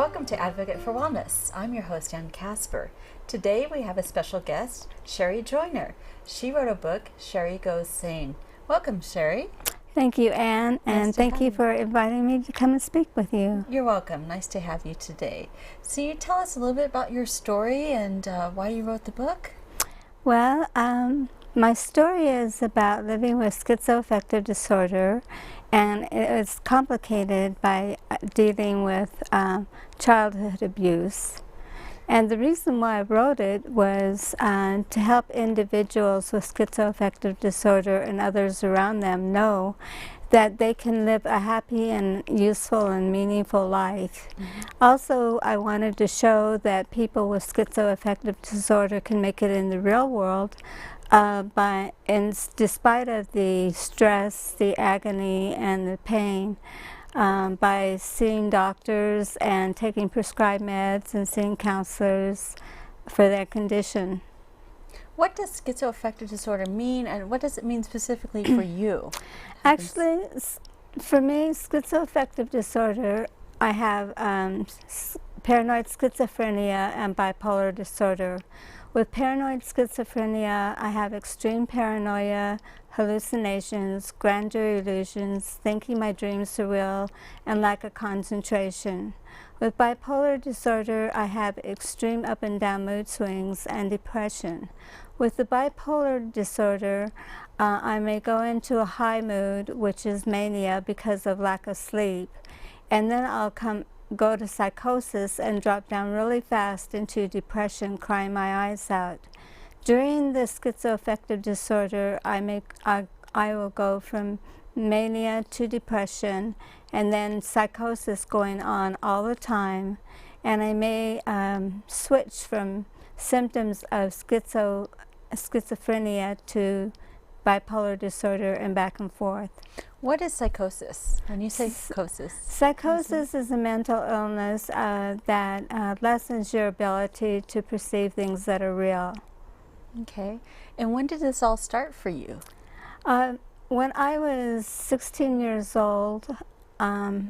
Welcome to Advocate for Wellness. I'm your host, Ann Kasper. Today we have a special guest, Sherry Joyner. She wrote a book, Sherry Goes Sane. Welcome, Sherry. Thank you, Ann, and thank you for inviting me to come and speak with you. You're welcome. Nice to have you today. So you tell us a little bit about your story and why you wrote the book? Well, my story is about living with schizoaffective disorder, and it's complicated by dealing with childhood abuse. And the reason why I wrote it was to help individuals with schizoaffective disorder and others around them know that they can live a happy and useful and meaningful life. Also, I wanted to show that people with schizoaffective disorder can make it in the real world despite of the stress, the agony, and the pain, by seeing doctors and taking prescribed meds and seeing counselors for their condition. What does schizoaffective disorder mean, and what does it mean specifically for you? Actually, for me, schizoaffective disorder, I have paranoid schizophrenia and bipolar disorder. With paranoid schizophrenia, I have extreme paranoia, hallucinations, grandeur illusions, thinking my dreams are real, and lack of concentration. With bipolar disorder, I have extreme up and down mood swings and depression. With the bipolar disorder, I may go into a high mood, which is mania because of lack of sleep, and then I'll go to psychosis and drop down really fast into depression, crying my eyes out. During the schizoaffective disorder, I will go from mania to depression, and then psychosis going on all the time, and I may switch from symptoms of schizophrenia to bipolar disorder and back and forth. What is psychosis? When you say psychosis? Psychosis is a mental illness that lessens your ability to perceive things that are real. Okay. And when did this all start for you? When I was 16 years old, I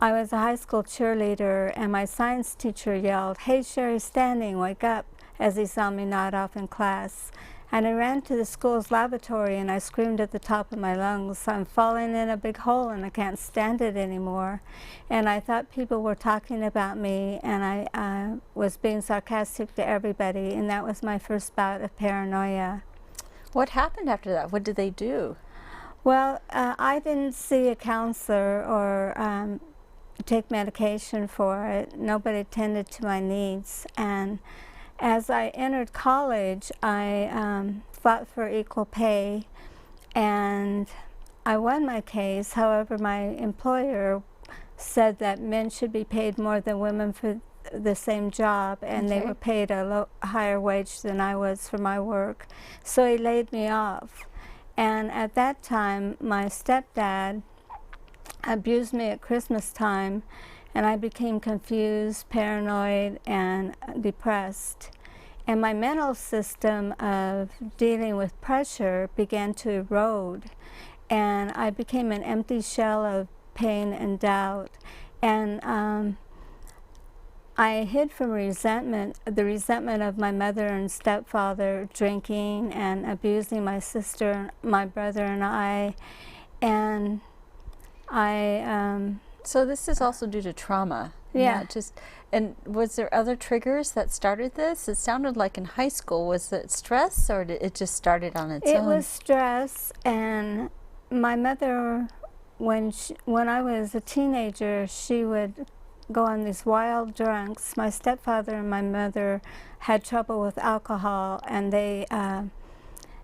was a high school cheerleader, and my science teacher yelled, "Hey, Sherry, standing, wake up," as he saw me nod off in class. And I ran to the school's lavatory and I screamed at the top of my lungs, "I'm falling in a big hole and I can't stand it anymore." And I thought people were talking about me, and I was being sarcastic to everybody, and that was my first bout of paranoia. What happened after that? What did they do? Well, I didn't see a counselor or take medication for it. Nobody tended to my needs. And as I entered college, I fought for equal pay, and I won my case. However, my employer said that men should be paid more than women for the same job, and they were paid a higher wage than I was for my work. So he laid me off. And at that time, my stepdad abused me at Christmas time, and I became confused, paranoid, and depressed. And my mental system of dealing with pressure began to erode, and I became an empty shell of pain and doubt. And I hid from the resentment of my mother and stepfather drinking and abusing my sister, my brother, and I. And So this is also due to trauma. Yeah. And was there other triggers that started this? It sounded like in high school. Was it stress, or did it just started on its own? It was stress, and my mother, when I was a teenager, she would go on these wild drunks. My stepfather and my mother had trouble with alcohol, and they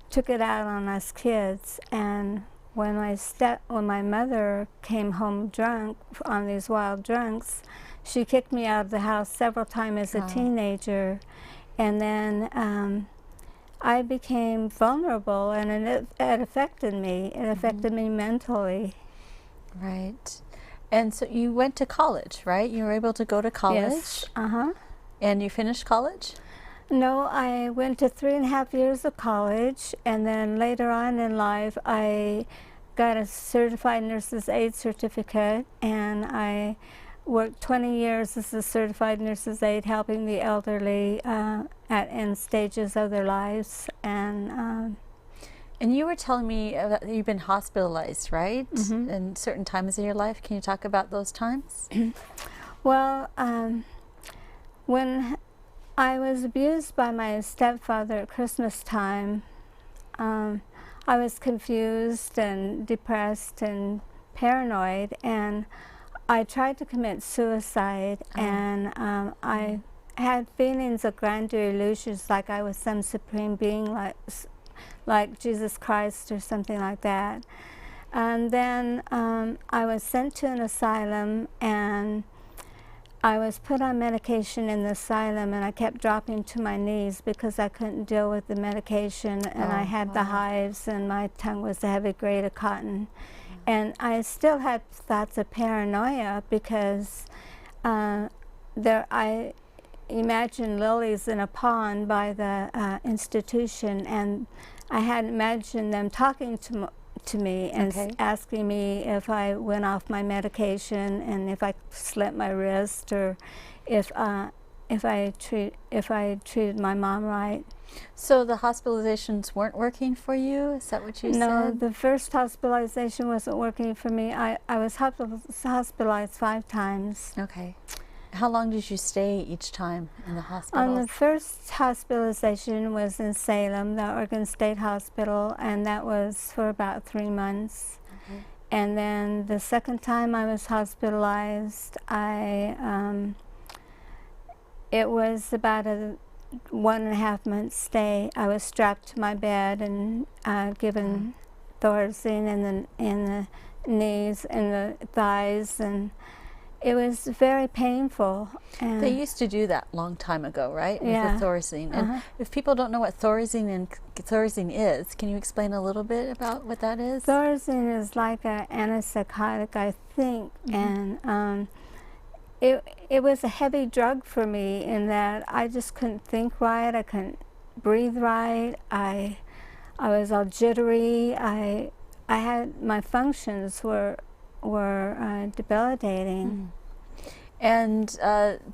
took it out on us kids. And when my mother came home drunk on these wild drunks, she kicked me out of the house several times as a teenager. And then I became vulnerable, and it affected me. It affected me mentally. Right. And so you went to college, right? You were able to go to college? Yes. And you finished college? No, I went to 3.5 years of college, and then later on in life, I got a certified nurse's aide certificate, and I worked 20 years as a certified nurse's aide, helping the elderly at end stages of their lives. And you were telling me that you've been hospitalized, right? Mm-hmm. In certain times in your life. Can you talk about those times? Well, when I was abused by my stepfather at Christmas time, I was confused and depressed and paranoid, and I tried to commit suicide. And I had feelings of grandeur illusions, like I was some supreme being, like Jesus Christ or something like that. And then I was sent to an asylum, and I was put on medication in the asylum, and I kept dropping to my knees because I couldn't deal with the medication, and I had the hives, and my tongue was a heavy grade of cotton. And I still had thoughts of paranoia because I imagined lilies in a pond by the institution, and I had imagined them talking to me and asking me if I went off my medication and if I slit my wrist, or if I treated my mom right. So the hospitalizations weren't working for you? Is that what you said? No, the first hospitalization wasn't working for me. I was hospitalized 5 times. Okay. How long did you stay each time in the hospital? The first hospitalization was in Salem, the Oregon State Hospital, and that was for about 3 months. Okay. And then the second time I was hospitalized, it was about a 1.5 month stay. I was strapped to my bed and given Thorazine in the knees and the thighs, and it was very painful. And they used to do that long time ago, right? Yeah. With the Thorazine. And if people don't know what Thorazine is, can you explain a little bit about what that is? Thorazine is like an antipsychotic, I think, and it was a heavy drug for me in that I just couldn't think right, I couldn't breathe right, I was all jittery, I had, my functions were debilitating. And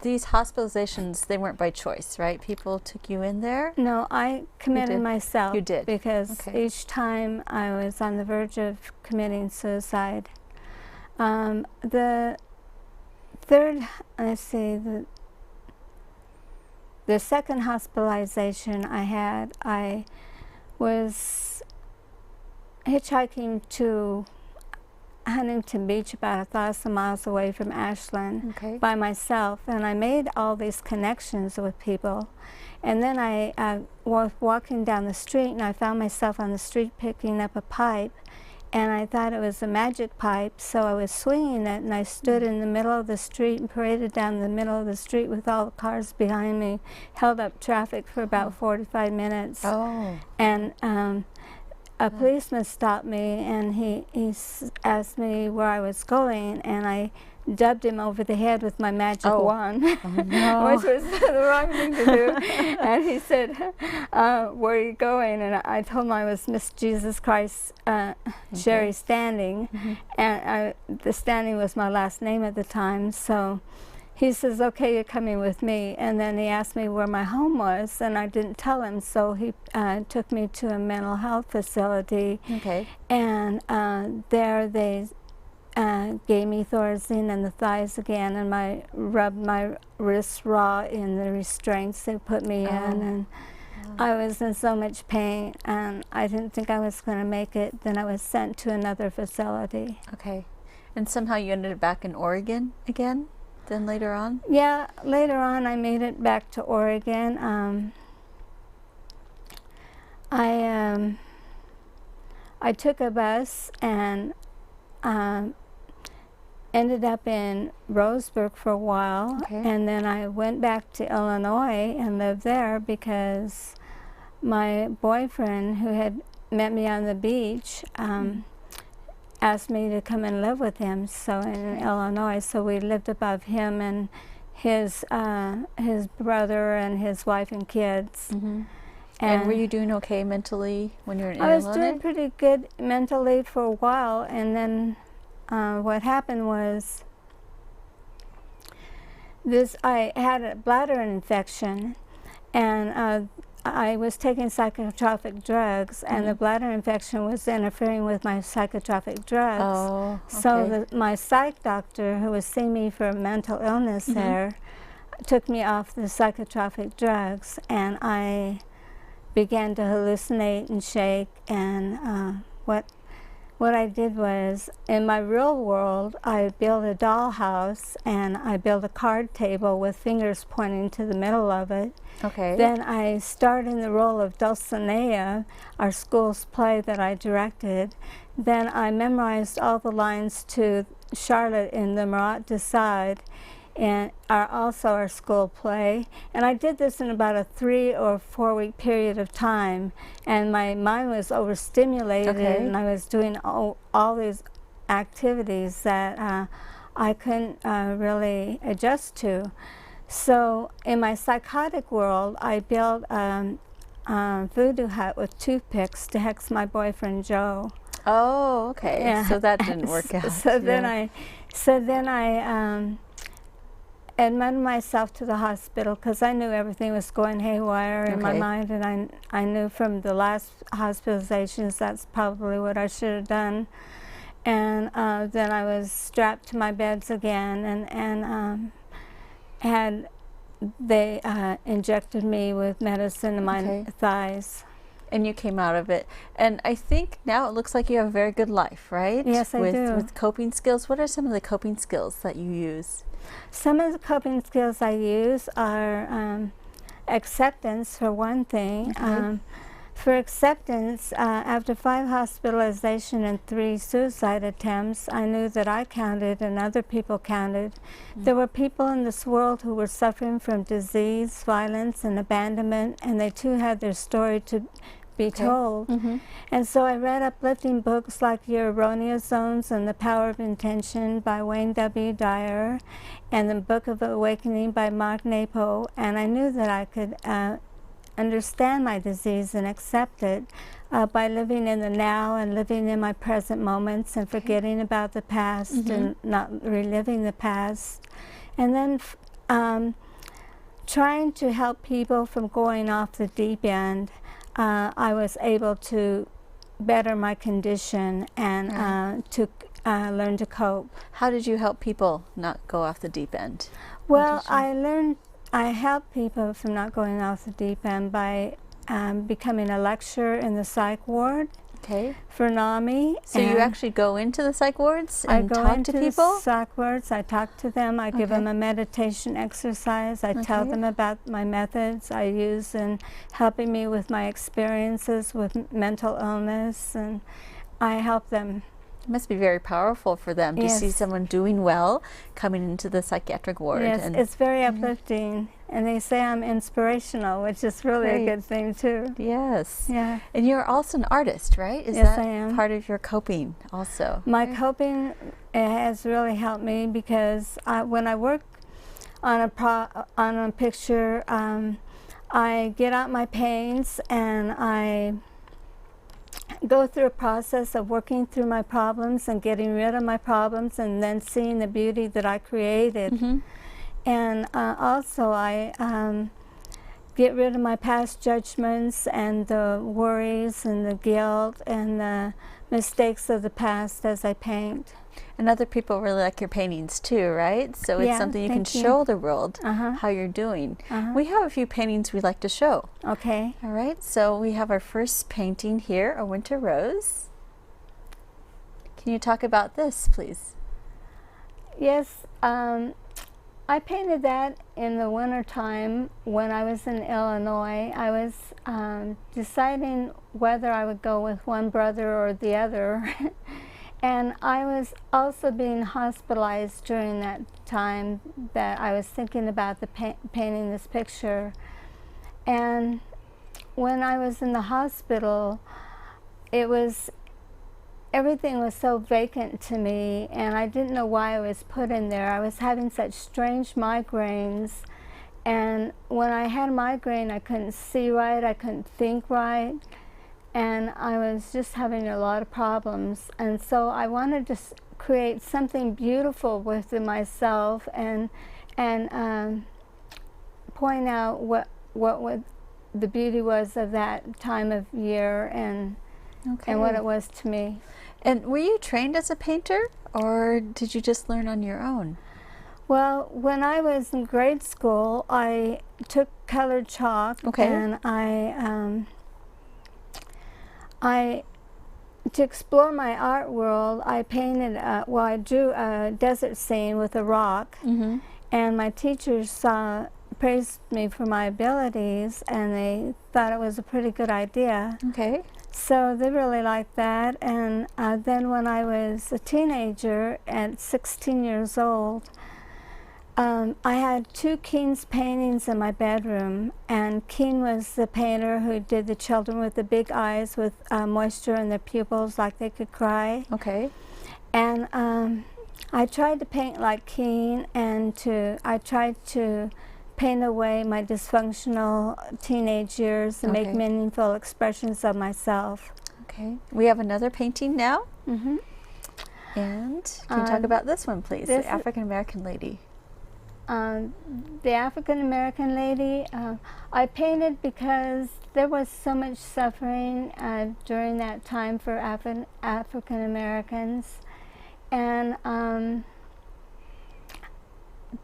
these hospitalizations, they weren't by choice, right? People took you in there? No, I committed myself. You did? Because each time I was on the verge of committing suicide. The second hospitalization I had, I was hitchhiking to Huntington Beach, about 1,000 miles away from Ashland, by myself, and I made all these connections with people. And then I was walking down the street, and I found myself on the street picking up a pipe, and I thought it was a magic pipe, so I was swinging it, and I stood in the middle of the street and paraded down the middle of the street with all the cars behind me, held up traffic for about 45 minutes. And a policeman stopped me, and he asked me where I was going, and I dubbed him over the head with my magic wand, which was the wrong thing to do. And he said, where are you going? And I told him I was Miss Jesus Christ Sherry Standing, and the Standing was my last name at the time. So he says, okay, you're coming with me. And then he asked me where my home was, and I didn't tell him, so he took me to a mental health facility. And there they gave me Thorazine in the thighs again, and rubbed my wrists raw in the restraints they put me in, and I was in so much pain, and I didn't think I was going to make it. Then I was sent to another facility. And somehow you ended up back in Oregon again, then later on? Yeah, later on I made it back to Oregon. I took a bus and ended up in Roseburg for a while, and then I went back to Illinois and lived there because my boyfriend, who had met me on the beach, asked me to come and live with him, so in Illinois. So we lived above him and his brother and his wife and kids. And were you doing okay mentally when you were in Illinois? I Illinois? was doing pretty good mentally for a while, and then what happened was I had a bladder infection, and I was taking psychotropic drugs, and the bladder infection was interfering with my psychotropic drugs. Oh, okay. So my psych doctor, who was seeing me for mental illness there, took me off the psychotropic drugs, and I began to hallucinate and shake. And what I did was, in my real world, I built a dollhouse, and I built a card table with fingers pointing to the middle of it. Okay. Then I starred in the role of Dulcinea, our school's play that I directed. Then I memorized all the lines to Charlotte in the Marat Decide, and also our school play. And I did this in about a 3 or 4 week period of time, and my mind was overstimulated, and I was doing all these activities that I couldn't really adjust to. So in my psychotic world, I built a voodoo hut with toothpicks to hex my boyfriend Joe. Oh, okay. Yeah. So that didn't work out. So then I admitted myself to the hospital because I knew everything was going haywire in my mind, and I knew from the last hospitalizations that's probably what I should have done. And then I was strapped to my beds again, and they injected me with medicine in my thighs. And you came out of it. And I think now it looks like you have a very good life, right? Yes, I do. With coping skills. What are some of the coping skills that you use? Some of the coping skills I use are acceptance, for one thing. For acceptance, after 5 hospitalizations and 3 suicide attempts, I knew that I counted and other people counted. There were people in this world who were suffering from disease, violence, and abandonment, and they too had their story to be told. And so I read uplifting books like Your Erroneous Zones and The Power of Intention by Wayne W. Dyer, and the Book of Awakening by Mark Napo, and I knew that I could understand my disease and accept it by living in the now and living in my present moments and forgetting about the past and not reliving the past. And then trying to help people from going off the deep end, I was able to better my condition and to learn to cope. How did you help people not go off the deep end? Well, I help people from not going off the deep end by becoming a lecturer in the psych ward for NAMI. So you actually go into the psych wards and talk to people? I go into the psych wards, I talk to them, I give them a meditation exercise, I tell them about my methods I use in helping me with my experiences with mental illness, and I help them. It must be very powerful for them to see someone doing well coming into the psychiatric ward. Yes, it's very uplifting, and they say I'm inspirational, which is really a good thing too. Yes. Yeah. And you're also an artist, right? Is yes, that I am. Part of your coping also? My coping has really helped me because when I work on a picture, I get out my paints and I go through a process of working through my problems and getting rid of my problems and then seeing the beauty that I created. And also I get rid of my past judgments and the worries and the guilt and the mistakes of the past as I paint. And other people really like your paintings too, right? So it's something you can show the world how you're doing. We have a few paintings we'd like to show. Okay. All right, so we have our first painting here, A Winter Rose. Can you talk about this, please? Yes, I painted that in the winter time when I was in Illinois. I was deciding whether I would go with one brother or the other. And I was also being hospitalized during that time that I was thinking about painting this picture. And when I was in the hospital, everything was so vacant to me, and I didn't know why I was put in there. I was having such strange migraines, and when I had a migraine, I couldn't see right, I couldn't think right, and I was just having a lot of problems. And so I wanted to create something beautiful within myself and and point out what the beauty was of that time of year and what it was to me. And were you trained as a painter, or did you just learn on your own? Well, when I was in grade school, I took colored chalk, and to explore my art world, I painted, I drew a desert scene with a rock, and my teachers praised me for my abilities, and they thought it was a pretty good idea. Okay. So they really liked that, and then when I was a teenager, at 16 years old, I had 2 Keen's paintings in my bedroom, and Keen was the painter who did the children with the big eyes with moisture in their pupils like they could cry. Okay. And I tried to paint like Keen, and I tried to paint away my dysfunctional teenage years and make meaningful expressions of myself. Okay. We have another painting now. Mm-hmm. And can you talk about this one, please? The African American lady. The African American lady, I painted because there was so much suffering during that time for African Americans, and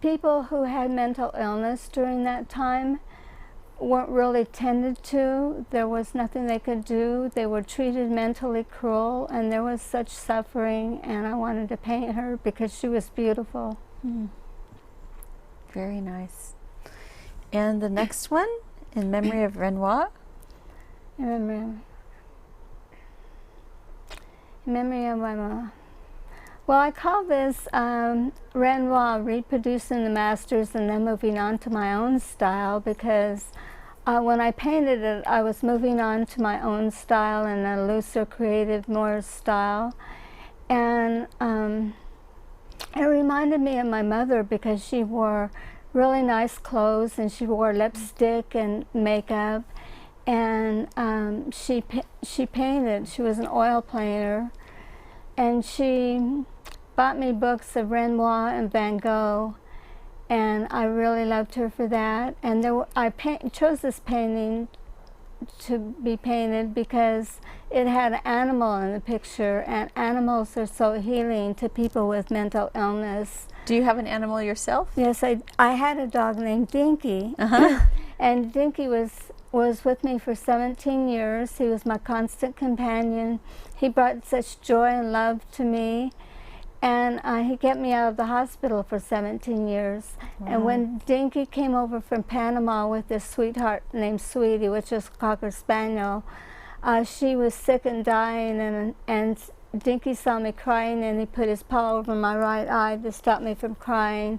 people who had mental illness during that time weren't really tended to. There was nothing they could do. They were treated mentally cruel, and there was such suffering, and I wanted to paint her because she was beautiful. Mm. Very nice. And the next one, In Memory of Renoir. In memory of Renoir. Well, I call this Renoir, reproducing the masters and then moving on to my own style, because when I painted it, I was moving on to my own style and a looser, creative, more style. And it reminded me of my mother because she wore really nice clothes and she wore lipstick and makeup, and she painted. She was an oil painter, and she bought me books of Renoir and Van Gogh, and I really loved her for that. And I chose this painting to be painted because it had an animal in the picture, and animals are so healing to people with mental illness. Do you have an animal yourself? Yes, I had a dog named Dinky, and Dinky was with me for 17 years. He was my constant companion. He brought such joy and love to me, and he kept me out of the hospital for 17 years. Wow. And when Dinky came over from Panama with this sweetheart named Sweetie, which was a Cocker Spaniel, she was sick and dying, and Dinky saw me crying, and he put his paw over my right eye to stop me from crying.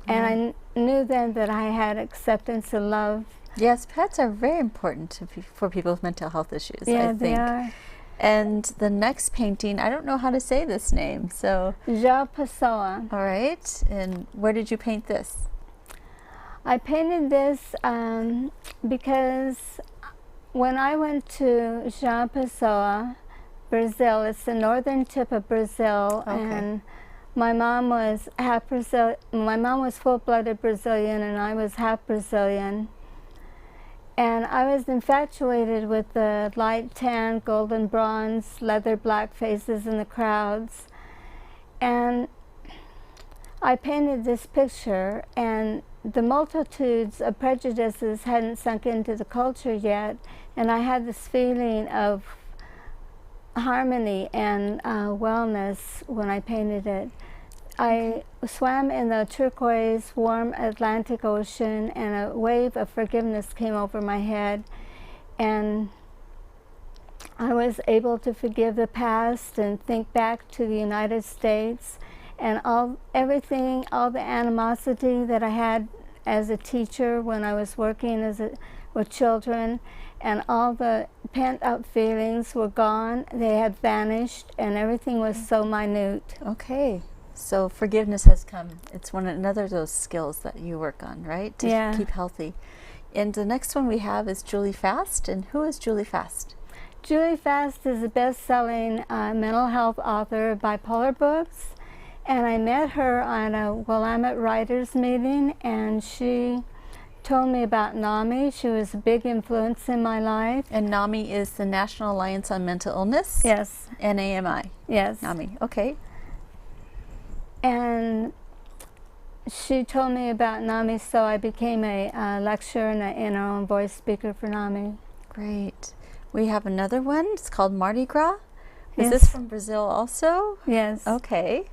And I knew then that I had acceptance and love. Yes, pets are very important for people with mental health issues, yeah, I think. They are. And the next painting, I don't know how to say this name, so... Jean Pessoa. All right, and where did you paint this? I painted this because when I went to Jean Pessoa, Brazil, it's the northern tip of Brazil, and my mom was half Brazil. My mom was full-blooded Brazilian, and I was half Brazilian. And I was infatuated with the light tan, golden bronze, leather black faces in the crowds. And I painted this picture, and the multitudes of prejudices hadn't sunk into the culture yet, and I had this feeling of harmony and wellness when I painted it. I swam in the turquoise, warm Atlantic Ocean, and a wave of forgiveness came over my head, and I was able to forgive the past and think back to the United States and everything, all the animosity that I had as a teacher when I was working with children, and all the pent-up feelings were gone. They had vanished, and everything was so minute. Okay. So forgiveness has come. It's another of those skills that you work on, right? To keep healthy. And the next one we have is Julie Fast. And who is Julie Fast? Julie Fast is a best-selling mental health author of bipolar books. And I met her on a Willamette Writers meeting, and she told me about NAMI. She was a big influence in my life. And NAMI is the National Alliance on Mental Illness? Yes. NAMI? Yes. NAMI, okay. And she told me about NAMI, so I became a lecturer and an inner own voice speaker for NAMI. Great. We have another one. It's called Mardi Gras. Is Yes. this from Brazil also? Yes. Okay.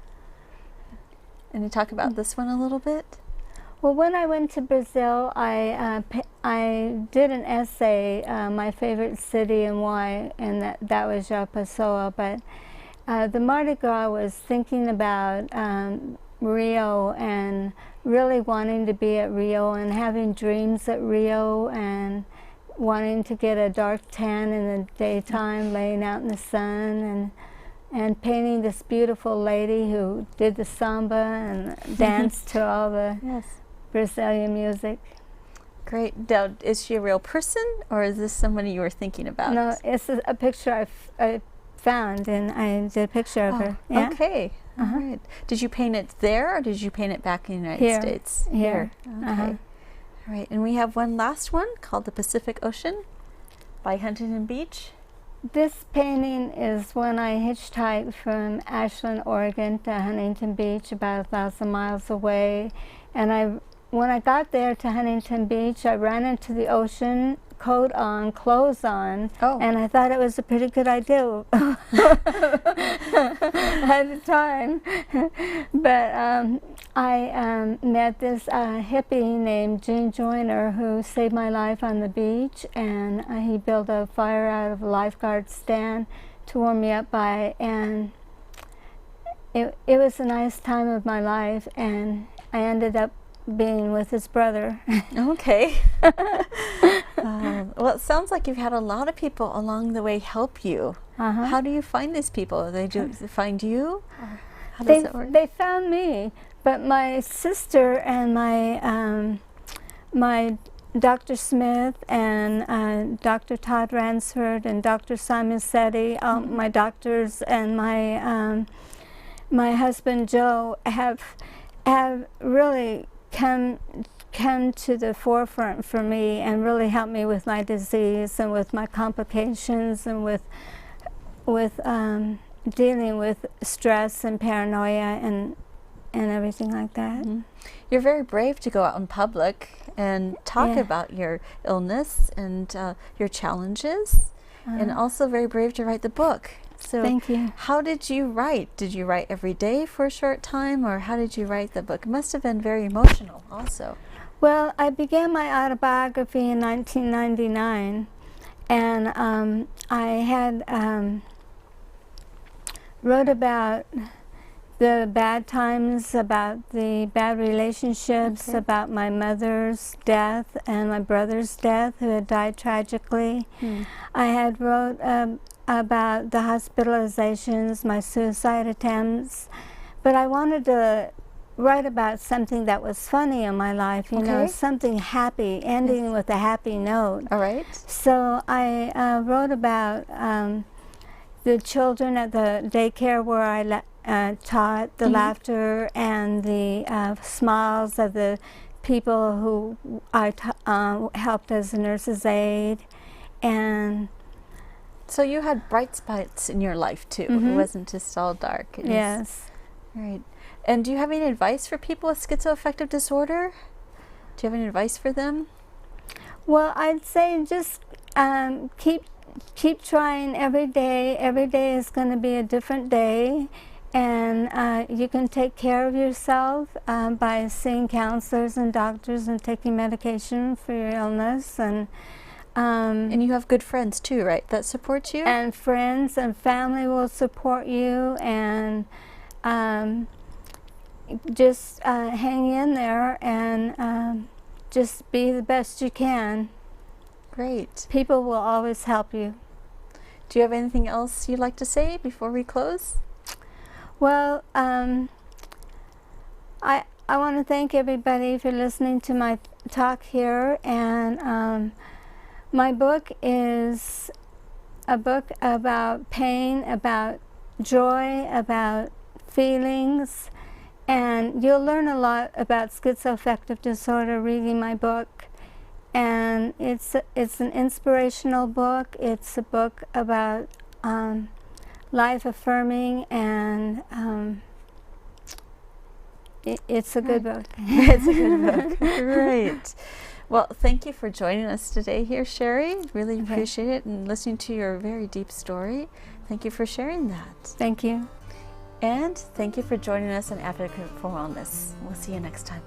And you talk about this one a little bit? Well, when I went to Brazil, I did an essay, my favorite city and why, and that was João Pessoa. But the Mardi Gras was thinking about Rio and really wanting to be at Rio and having dreams at Rio and wanting to get a dark tan in the daytime, laying out in the sun, and painting this beautiful lady who did the samba and danced to all the Yes. Brazilian music. Great. Now, is she a real person, or is this somebody you were thinking about? No, it's a picture I found, and I did a picture of her. Yeah? Okay. All right. Did you paint it there, or did you paint it back in the United Here. States? Here. Okay. All right. And we have one last one called The Pacific Ocean by Huntington Beach. This painting is when I hitchhiked from Ashland, Oregon to Huntington Beach, about 1,000 miles away. And when I got there to Huntington Beach, I ran into the ocean, coat on, clothes on, and I thought it was a pretty good idea at the time. But I met this hippie named Gene Joyner who saved my life on the beach, and he built a fire out of a lifeguard stand to warm me up by, and it was a nice time of my life, and I ended up being with his brother. Okay. Well, it sounds like you've had a lot of people along the way help you. How do you find these people? They find you? Or how does it work? They found me, but my sister and my Dr. Smith and Dr. Todd Ransford and Dr. Simon Setti, my doctors, and my husband Joe have really come to the forefront for me and really helped me with my disease and with my complications and with dealing with stress and paranoia and everything like that. You're very brave to go out in public and talk about your illness and your challenges, and also very brave to write the book. So thank you. How did you write? Did you write every day for a short time, or how did you write the book? It must have been very emotional also. Well, I began my autobiography in 1999, and I had wrote about the bad times, about the bad relationships, about my mother's death and my brother's death, who had died tragically. I had wrote about the hospitalizations, my suicide attempts, but I wanted to write about something that was funny in my life, you know, something happy, ending with a happy note. All right. So I wrote about the children at the daycare where I taught, the laughter and the smiles of the people who I helped as a nurse's aide. And so you had bright spots in your life too. It wasn't just all dark. Yes. Right. And do you have any advice for people with schizoaffective disorder? Do you have any advice for them? Well, I'd say just keep trying every day. Every day is going to be a different day, and you can take care of yourself by seeing counselors and doctors and taking medication for your illness. And you have good friends too, right, that support you? And friends and family will support you, and just hang in there and just be the best you can. Great. People will always help you. Do you have anything else you'd like to say before we close? Well, I want to thank everybody for listening to my talk here, and my book is a book about pain, about joy, about feelings, And you'll learn a lot about schizoaffective disorder reading my book. And it's an inspirational book. It's a book about life affirming, and it's a good book. It's a good book. Great. Well, thank you for joining us today here, Sherry. Really appreciate it, and listening to your very deep story. Thank you for sharing that. Thank you. And thank you for joining us on Advocate for Wellness. We'll see you next time.